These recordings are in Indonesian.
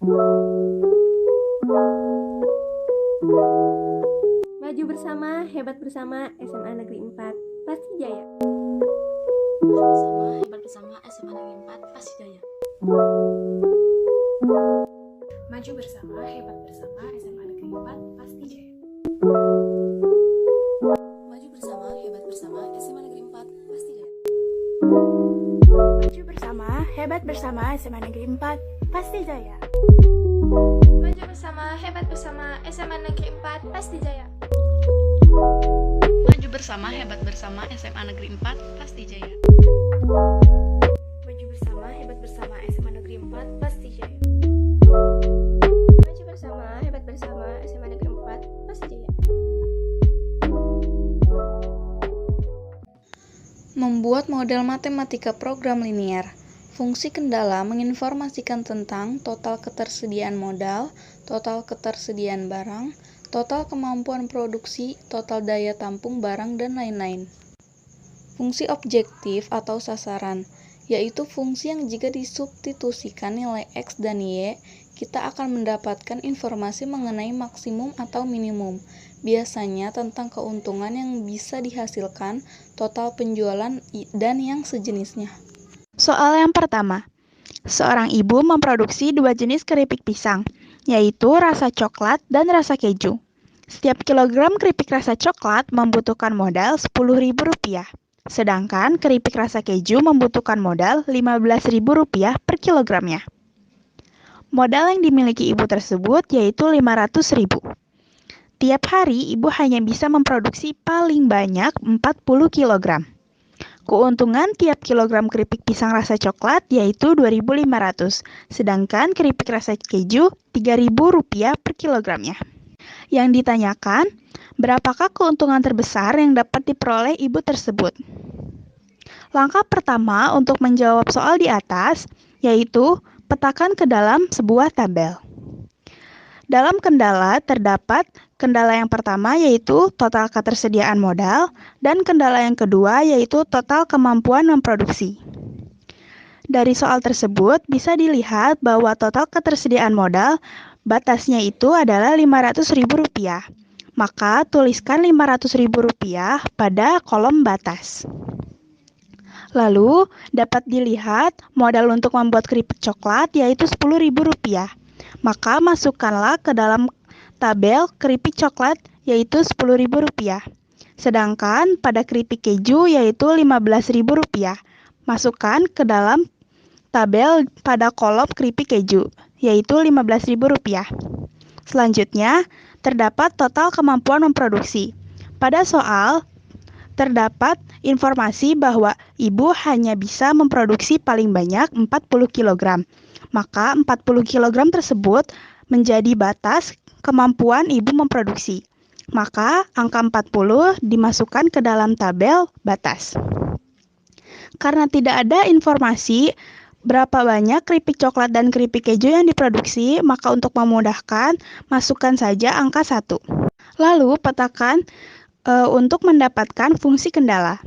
Maju bersama, hebat bersama, SMA Negeri 4, pasti jaya. Maju bersama, hebat bersama, SMA Negeri 4, pasti jaya. Maju bersama, hebat bersama, SMA Negeri 4, pasti jaya. Maju bersama, hebat bersama, SMA Negeri 4, pasti jaya. Maju bersama, hebat bersama, SMA Negeri 4, pasti jaya. Maju bersama, hebat bersama, SMA Negeri 4, pasti jaya. Maju bersama, hebat bersama, SMA Negeri 4, pasti jaya. Maju bersama, hebat bersama, SMA Negeri 4, pasti jaya. Maju bersama, hebat bersama, SMA Negeri 4, pasti jaya. Membuat model matematika program linier. Fungsi kendala menginformasikan tentang total ketersediaan modal, total ketersediaan barang, total kemampuan produksi, total daya tampung barang, dan lain-lain. Fungsi objektif atau sasaran, yaitu fungsi yang jika disubstitusikan nilai X dan Y, kita akan mendapatkan informasi mengenai maksimum atau minimum, biasanya tentang keuntungan yang bisa dihasilkan, total penjualan, dan yang sejenisnya. Soal yang pertama, seorang ibu memproduksi 2 jenis keripik pisang, yaitu rasa coklat dan rasa keju. Setiap kilogram keripik rasa coklat membutuhkan modal Rp10.000, sedangkan keripik rasa keju membutuhkan modal Rp15.000 per kilogramnya. Modal yang dimiliki ibu tersebut yaitu Rp500.000. Tiap hari ibu hanya bisa memproduksi paling banyak 40 kilogram. Keuntungan tiap kilogram keripik pisang rasa coklat yaitu Rp2.500, sedangkan keripik rasa keju Rp3.000 per kilogramnya. Yang ditanyakan, berapakah keuntungan terbesar yang dapat diperoleh ibu tersebut? Langkah pertama untuk menjawab soal di atas, yaitu petakan ke dalam sebuah tabel. Dalam kendala terdapat kendala yang pertama yaitu total ketersediaan modal dan kendala yang kedua yaitu total kemampuan memproduksi. Dari soal tersebut bisa dilihat bahwa total ketersediaan modal batasnya itu adalah Rp500.000. Maka tuliskan Rp500.000 pada kolom batas. Lalu dapat dilihat modal untuk membuat keripik coklat yaitu Rp10.000. Maka masukkanlah ke dalam tabel keripik coklat yaitu Rp10.000. Sedangkan pada keripik keju yaitu Rp15.000. Masukkan ke dalam tabel pada kolom keripik keju yaitu Rp15.000. Selanjutnya, terdapat total kemampuan memproduksi. Pada soal terdapat informasi bahwa ibu hanya bisa memproduksi paling banyak 40 kg. Maka 40 kg tersebut menjadi batas kemampuan ibu memproduksi. Maka angka 40 dimasukkan ke dalam tabel batas. Karena tidak ada informasi berapa banyak keripik coklat dan keripik keju yang diproduksi, maka untuk memudahkan, masukkan saja angka 1. Lalu petakan untuk mendapatkan fungsi kendala.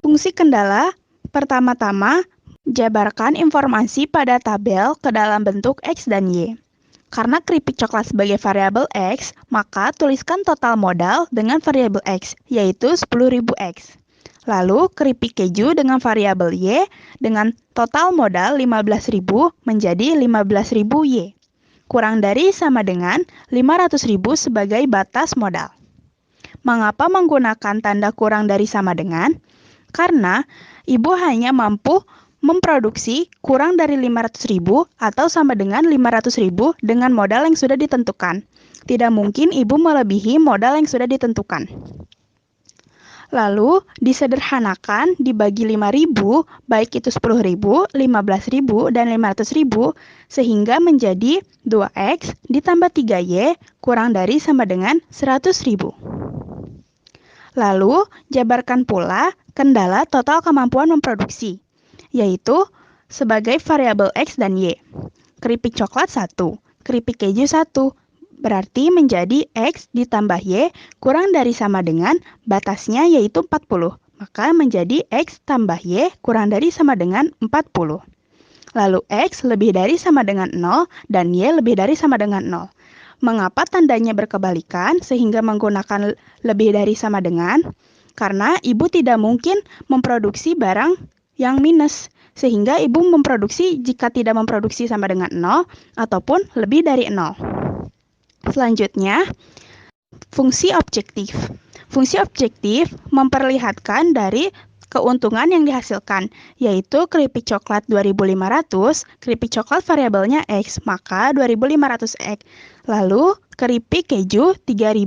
Fungsi kendala pertama-tama jabarkan informasi pada tabel ke dalam bentuk X dan Y. Karena keripik coklat sebagai variabel X, maka tuliskan total modal dengan variabel X, yaitu Rp10.000X. Lalu keripik keju dengan variabel Y dengan total modal Rp15.000 menjadi Rp15.000Y. Kurang dari sama dengan Rp500.000 sebagai batas modal. Mengapa menggunakan tanda kurang dari sama dengan? Karena ibu hanya mampu memproduksi kurang dari Rp500.000 atau sama dengan Rp500.000 dengan modal yang sudah ditentukan. Tidak mungkin ibu melebihi modal yang sudah ditentukan. Lalu disederhanakan dibagi 5.000, baik itu 10.000, 15.000, dan 500.000, sehingga menjadi 2X ditambah 3Y kurang dari sama dengan 100.000. Lalu jabarkan pula kendala total kemampuan memproduksi, yaitu sebagai variabel X dan Y. Keripik coklat 1, keripik keju 1, berarti menjadi X ditambah Y kurang dari sama dengan batasnya yaitu 40. Maka menjadi X tambah Y kurang dari sama dengan 40. Lalu X lebih dari sama dengan 0 dan Y lebih dari sama dengan 0. Mengapa tandanya berkebalikan sehingga menggunakan lebih dari sama dengan? Karena ibu tidak mungkin memproduksi barang yang minus, sehingga ibu memproduksi jika tidak memproduksi sama dengan 0 ataupun lebih dari 0. Selanjutnya, fungsi objektif. Fungsi objektif memperlihatkan dari keuntungan yang dihasilkan, yaitu keripik coklat 2.500, keripik coklat variabelnya X, maka 2.500 X. Lalu keripik keju 3.000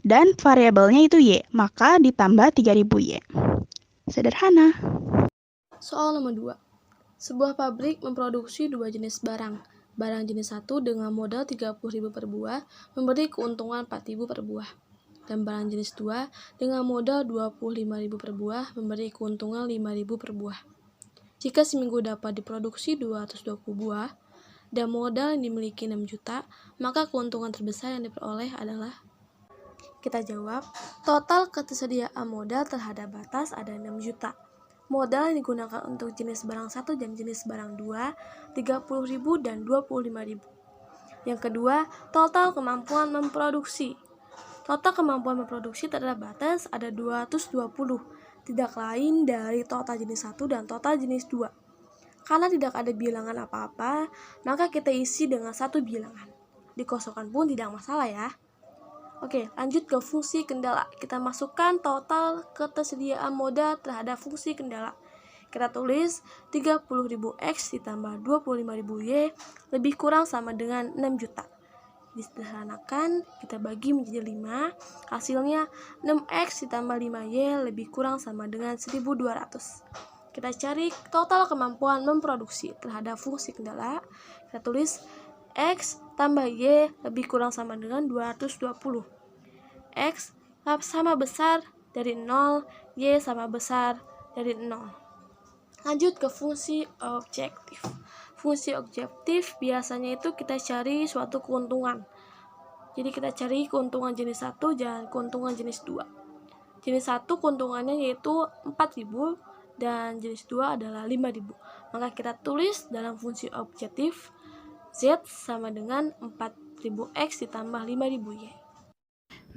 dan variabelnya itu Y, maka ditambah 3.000 Y. Sederhana. Soal nomor 2. Sebuah pabrik memproduksi dua jenis barang. Barang jenis 1 dengan modal 30.000 per buah memberi keuntungan 4.000 per buah. Dan barang jenis 2 dengan modal 25.000 per buah memberi keuntungan 5.000 per buah. Jika seminggu dapat diproduksi 220 buah dan modal yang dimiliki 6 juta, maka keuntungan terbesar yang diperoleh adalah. Kita jawab, total ketersediaan modal terhadap batas ada 6 juta. Modal yang digunakan untuk jenis barang 1 dan jenis barang 2, 30.000 dan 25.000. Yang kedua, total kemampuan memproduksi. Total kemampuan memproduksi terhadap batas ada 220, tidak lain dari total jenis 1 dan total jenis 2. Karena tidak ada bilangan apa-apa, maka kita isi dengan satu bilangan. Dikosongkan pun tidak masalah ya. Oke, lanjut ke fungsi kendala. Kita masukkan total ketersediaan modal terhadap fungsi kendala. Kita tulis 30.000 X ditambah 25.000 Y lebih kurang sama dengan 6 juta. Disederhanakan, kita bagi menjadi 5, hasilnya 6X ditambah 5Y lebih kurang sama dengan 1.200. Kita cari total kemampuan memproduksi terhadap fungsi kendala. Kita tulis X tambah Y lebih kurang sama dengan 220. X sama besar dari 0, Y sama besar dari 0. Lanjut ke fungsi objektif. Fungsi objektif biasanya itu kita cari suatu keuntungan. Jadi kita cari keuntungan jenis 1 dan keuntungan jenis 2. Jenis 1 keuntungannya yaitu 4.000 dan jenis 2 adalah 5.000. Maka kita tulis dalam fungsi objektif Z sama dengan 4.000X ditambah 5.000Y.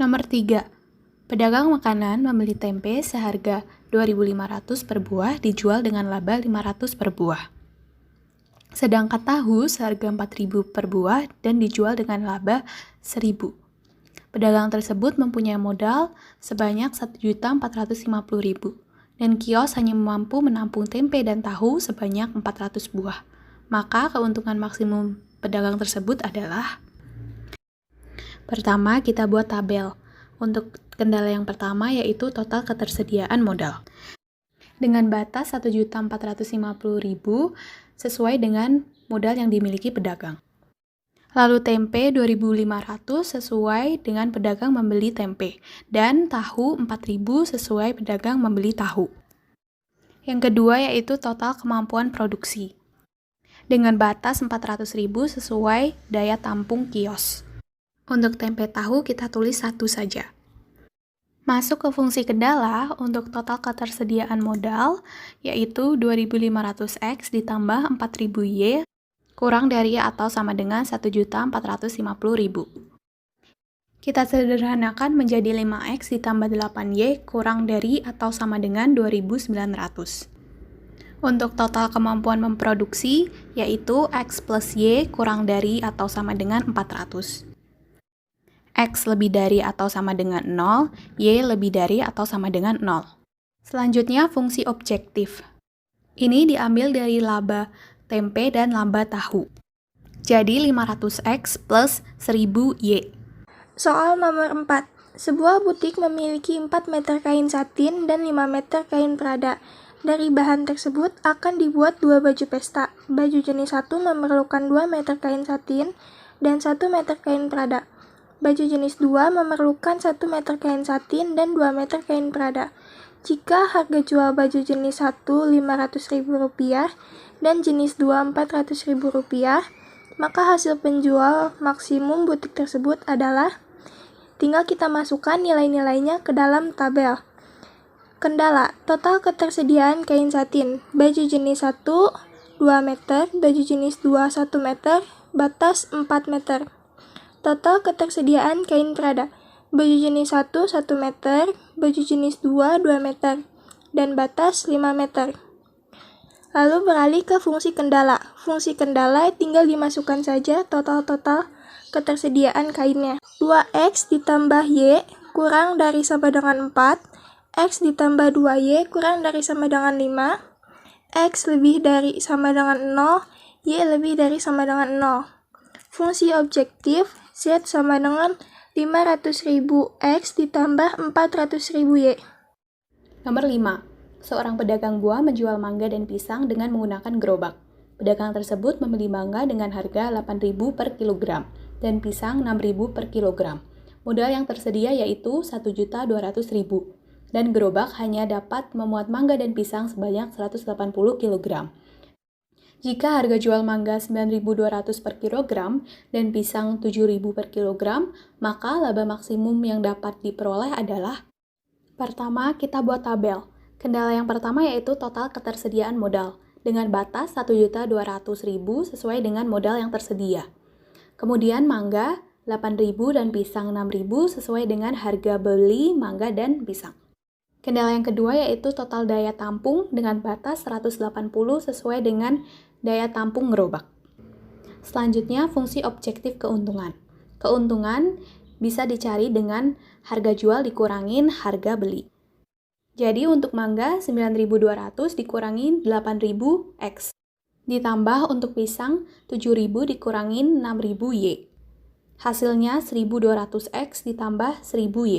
Nomor 3. Pedagang makanan membeli tempe seharga 2.500 per buah dijual dengan laba 500 per buah. Sedangkan tahu seharga 4.000 per buah dan dijual dengan laba 1.000. Pedagang tersebut mempunyai modal sebanyak 1.450.000 dan kios hanya mampu menampung tempe dan tahu sebanyak 400 buah. Maka keuntungan maksimum pedagang tersebut adalah. Pertama, kita buat tabel. Untuk kendala yang pertama yaitu total ketersediaan modal. Dengan batas 1.450.000 sesuai dengan modal yang dimiliki pedagang. Lalu tempe 2.500 sesuai dengan pedagang membeli tempe dan tahu 4.000 sesuai pedagang membeli tahu. Yang kedua yaitu total kemampuan produksi. Dengan batas 400.000 sesuai daya tampung kios. Untuk tempe tahu kita tulis 1 saja. Masuk ke fungsi kendala untuk total ketersediaan modal, yaitu 2.500X ditambah 4.000Y kurang dari atau sama dengan 1.450.000. Kita sederhanakan menjadi 5X ditambah 8Y kurang dari atau sama dengan 2.900. Untuk total kemampuan memproduksi, yaitu X plus Y kurang dari atau sama dengan 400. X lebih dari atau sama dengan 0, Y lebih dari atau sama dengan 0. Selanjutnya, fungsi objektif. Ini diambil dari laba tempe dan laba tahu. Jadi 500X plus 1000Y. Soal nomor 4. Sebuah butik memiliki 4 meter kain satin dan 5 meter kain prada. Dari bahan tersebut akan dibuat 2 baju pesta. Baju jenis 1 memerlukan 2 meter kain satin dan 1 meter kain prada. Baju jenis 2 memerlukan 1 meter kain satin dan 2 meter kain prada. Jika harga jual baju jenis 1 Rp500.000 dan jenis 2 Rp400.000, maka hasil penjual maksimum butik tersebut adalah. Tinggal kita masukkan nilai-nilainya ke dalam tabel. Kendala, total ketersediaan kain satin. Baju jenis 1 2 meter, baju jenis 2 1 meter, batas 4 meter. Total ketersediaan kain prada. Baju jenis 1 1 meter, baju jenis 2 2 meter, dan batas 5 meter. Lalu beralih ke fungsi kendala. Fungsi kendala tinggal dimasukkan saja total-total ketersediaan kainnya. 2X ditambah Y kurang dari sama dengan 4, X ditambah 2Y kurang dari sama dengan 5, X lebih dari sama dengan 0, Y lebih dari sama dengan 0. Fungsi objektif Z sama dengan 500.000 X ditambah 400.000 Y. Nomor 5. Seorang pedagang buah menjual mangga dan pisang dengan menggunakan gerobak. Pedagang tersebut membeli mangga dengan harga 8.000 per kilogram dan pisang 6.000 per kilogram. Modal yang tersedia yaitu 1.200.000 dan gerobak hanya dapat memuat mangga dan pisang sebanyak 180 kg. Jika harga jual mangga 9.200 per kilogram dan pisang 7.000 per kilogram, maka laba maksimum yang dapat diperoleh adalah: pertama, kita buat tabel. Kendala yang pertama yaitu total ketersediaan modal dengan batas 1.200.000 sesuai dengan modal yang tersedia. Kemudian mangga 8.000 dan pisang 6.000 sesuai dengan harga beli mangga dan pisang. Kendala yang kedua yaitu total daya tampung dengan batas 180 sesuai dengan daya tampung gerobak. Selanjutnya, fungsi objektif keuntungan. Keuntungan bisa dicari dengan harga jual dikurangin harga beli. Jadi untuk mangga 9.200 dikurangi 8.000 X. Ditambah untuk pisang 7.000 dikurangin 6.000 Y. Hasilnya 1.200 X ditambah 1.000 Y.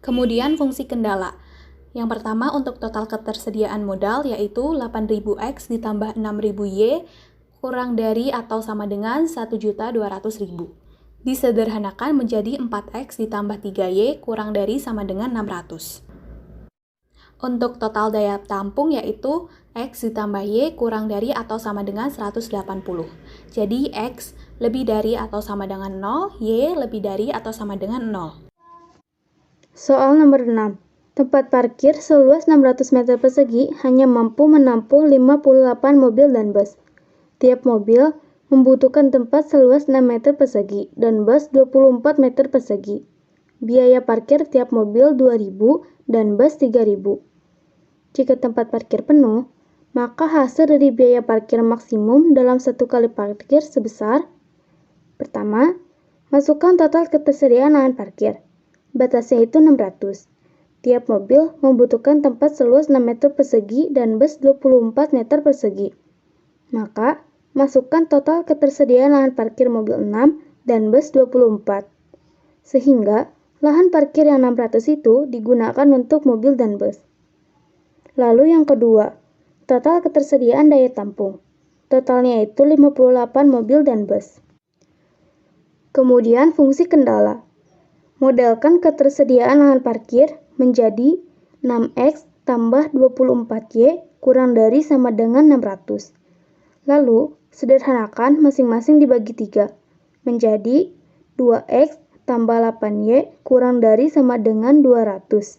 Kemudian fungsi kendala. Yang pertama untuk total ketersediaan modal yaitu 8.000 X ditambah 6.000 Y kurang dari atau sama dengan 1.200.000. Disederhanakan menjadi 4X ditambah 3Y kurang dari sama dengan 600. Untuk total daya tampung yaitu X ditambah Y kurang dari atau sama dengan 180. Jadi X lebih dari atau sama dengan 0, Y lebih dari atau sama dengan 0. Soal nomor 6. Tempat parkir seluas 600 meter persegi hanya mampu menampung 58 mobil dan bus. Tiap mobil membutuhkan tempat seluas 6 meter persegi dan bus 24 meter persegi. Biaya parkir tiap mobil 2.000 dan bus 3.000. Jika tempat parkir penuh, maka hasil dari biaya parkir maksimum dalam satu kali parkir sebesar: pertama, masukkan total ketersediaan lahan parkir. Batasnya itu 600. Tiap mobil membutuhkan tempat seluas 6 meter persegi dan bus 24 meter persegi. Maka, masukkan total ketersediaan lahan parkir mobil 6 dan bus 24. Sehingga, lahan parkir yang 600 itu digunakan untuk mobil dan bus. Lalu yang kedua, total ketersediaan daya tampung. Totalnya itu 58 mobil dan bus. Kemudian fungsi kendala. Modelkan ketersediaan lahan parkir menjadi 6X tambah 24Y kurang dari sama dengan 600. Lalu, sederhanakan masing-masing dibagi 3, menjadi 2X tambah 8Y kurang dari sama dengan 200.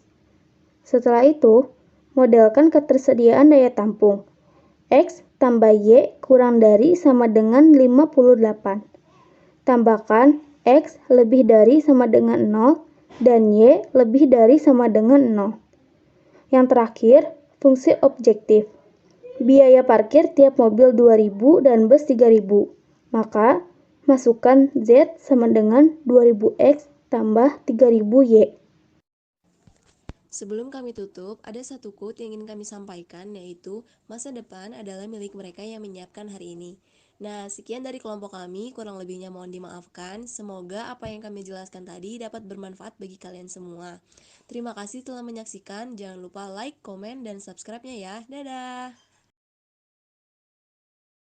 Setelah itu, modelkan ketersediaan daya tampung. X tambah Y kurang dari sama dengan 58. Tambahkan X lebih dari sama dengan 0 dan Y lebih dari sama dengan 0. Yang terakhir, fungsi objektif. Biaya parkir tiap mobil 2.000 dan bus 3.000. Maka, masukkan Z sama dengan 2.000X tambah 3.000Y. Sebelum kami tutup, ada satu quote yang ingin kami sampaikan, yaitu masa depan adalah milik mereka yang menyiapkan hari ini. Nah, sekian dari kelompok kami, kurang lebihnya mohon dimaafkan. Semoga apa yang kami jelaskan tadi dapat bermanfaat bagi kalian semua. Terima kasih telah menyaksikan, jangan lupa like, komen, dan subscribe-nya ya. Dadah!